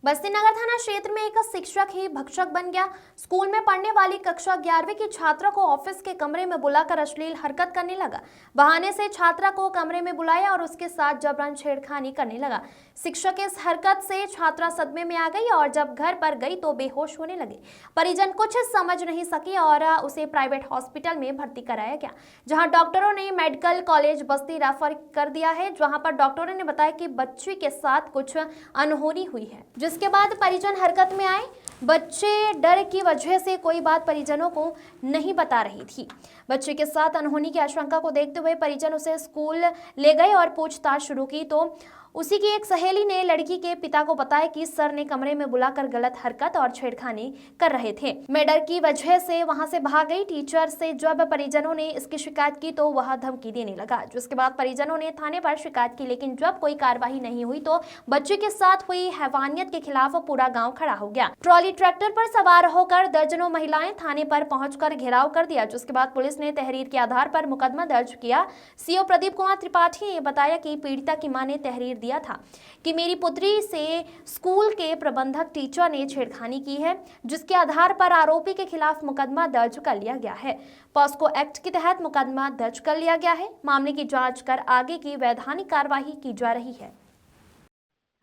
बस्ती नगर थाना क्षेत्र में एक शिक्षक ही भक्षक बन गया। स्कूल में पढ़ने वाली कक्षा 11वीं की छात्रा को ऑफिस के कमरे में बुलाकर अश्लील हरकत करने लगा। बहाने से छात्रा को कमरे में बुलाया और उसके साथ जबरन छेड़खानी करने लगा। शिक्षक इस हरकत से छात्रा सदमे में आ गई और जब घर पर गई तो बेहोश होने लगी। परिजन कुछ समझ नहीं सके और उसे प्राइवेट हॉस्पिटल में भर्ती कराया गया, जहां डॉक्टरों ने मेडिकल कॉलेज बस्ती रेफर कर दिया है, जहां पर डॉक्टरों ने बताया कि बच्ची के साथ कुछ अनहोनी हुई है, जिसके बाद परिजन हरकत में आए। बच्चे डर की वजह से कोई बात परिजनों को नहीं बता रही थी। बच्चे के साथ अनहोनी की आशंका को देखते हुए परिजन उसे स्कूल ले गए और पूछताछ शुरू की तो उसी की एक सहेली ने लड़की के पिता को बताया कि सर ने कमरे में बुलाकर गलत हरकत और छेड़खानी कर रहे थे। मैं डर की वजह से वहां से भाग गई। टीचर से जब परिजनों ने इसकी शिकायत की तो वह धमकी देने लगा, जिसके बाद परिजनों ने थाने पर शिकायत की, लेकिन जब कोई कार्रवाई नहीं हुई तो बच्चे के साथ हुई हैवानियत के खिलाफ पूरा गाँव खड़ा हो गया। ट्रॉली ट्रैक्टर पर सवार होकर दर्जनों महिलाएं थाने पर पहुंचकर घेराव कर दिया, जिसके बाद पुलिस ने तहरीर के आधार पर मुकदमा दर्ज किया। सीओ प्रदीप कुमार त्रिपाठी ने बताया कि पीड़िता की मां ने तहरीर दिया था कि मेरी पुत्री से स्कूल के प्रबंधक टीचर ने छेड़खानी की है, जिसके आधार पर आरोपी के खिलाफ मुकदमा दर्ज कर लिया गया है। पॉस्को एक्ट के तहत मुकदमा दर्ज कर लिया गया है। मामले की जांच कर आगे की वैधानिक कार्रवाई की जा रही है।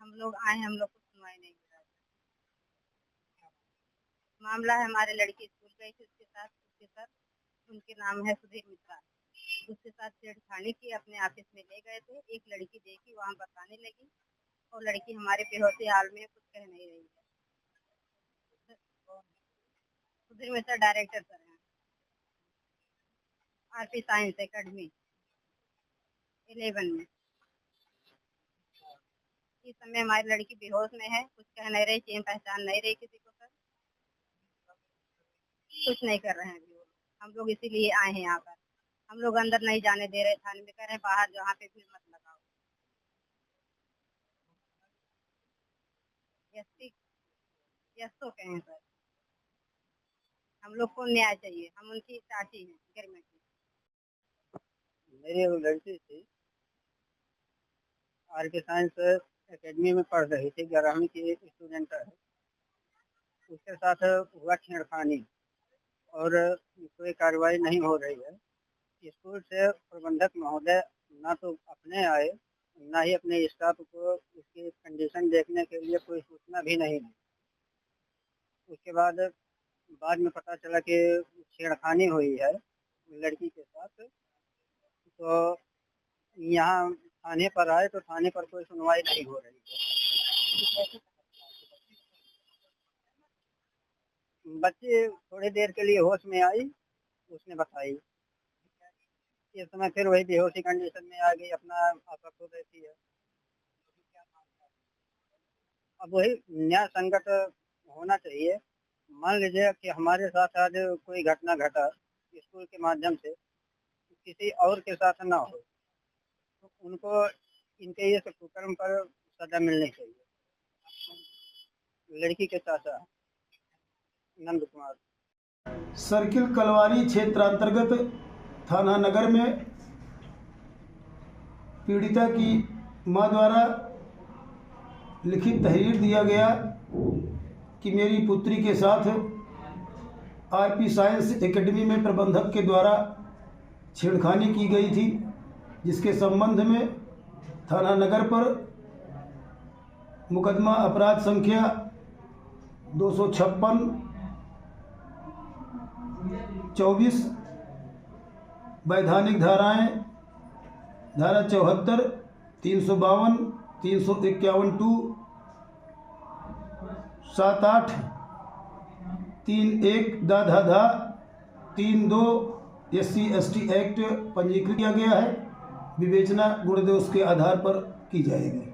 हम लोग आए, हम लोग को सुनवाई नहीं हो रहा है। मामला है, हमारे लड़की स्कूल गई थी, उसके सर उनके नाम है सुधीर मिश्रा, उसके साथ छेड़खानी की, अपने ऑफिस में ले गए थे। एक लड़की देखी, वहाँ बताने लगी और लड़की हमारे बेहोशी हाल में कुछ कह नहीं रही है। सुधीर मिश्रा डायरेक्टर सर हैं, आरपी साइंस एकेडमी 11 में। इस समय हमारी लड़की बेहोश में है, कुछ कह नहीं रही, चीन पहचान नहीं रही किसी को। सर कुछ नहीं कर रहे हैं अभी हम लोग, इसीलिए आए हैं यहाँ पर। हम लोग अंदर नहीं जाने दे रहे, थाने में कह रहे हैं बाहर जहाँ पे भीड़ मत लगाओ। यस तो कहें सर, हम लोग को न्याय चाहिए, हम उनकी चाची हैं गिरमेट की। मेरी वो लड़की थी, आरके साइंस एकेडमी में पढ़ रही थी, 11वीं की स्टूडेंट है। उसके साथ हुआ छेड़खानी और कोई कार्रवाई नहीं हो रही है। स्कूल से प्रबंधक महोदय ना तो अपने आए, ना ही अपने स्टाफ को उसकी कंडीशन देखने के लिए कोई सूचना भी नहीं दी। उसके बाद में पता चला कि छेड़खानी हुई है लड़की के साथ, तो यहाँ थाने पर आए तो थाने पर कोई सुनवाई नहीं हो रही है। बच्ची थोड़ी देर के लिए होश में आई, उसने बताई। इस समय फिर वही बेहोशी कंडीशन में आ गई, अपना आपा खो देती है। अब वही न्याय संगत होना चाहिए। मान लीजिए कि हमारे साथ आज कोई घटना घटा स्कूल के माध्यम से, किसी और के साथ ना हो, तो उनको इनके ये कुकर्म पर सजा मिलनी चाहिए। लड़की के चाचा नंद कुमार। सर्किल कलवारी क्षेत्र अंतर्गत थाना नगर में पीड़िता की मां द्वारा लिखित तहरीर दिया गया कि मेरी पुत्री के साथ आरपी साइंस एकेडमी में प्रबंधक के द्वारा छेड़खानी की गई थी, जिसके संबंध में थाना नगर पर मुकदमा अपराध संख्या 256/24 वैधानिक धाराएं, धारा 74, 352, 351(2), 78, 31 धा 32 SC/ST एक्ट पंजीकृत किया गया है। विवेचना गुणदोष के आधार पर की जाएगी।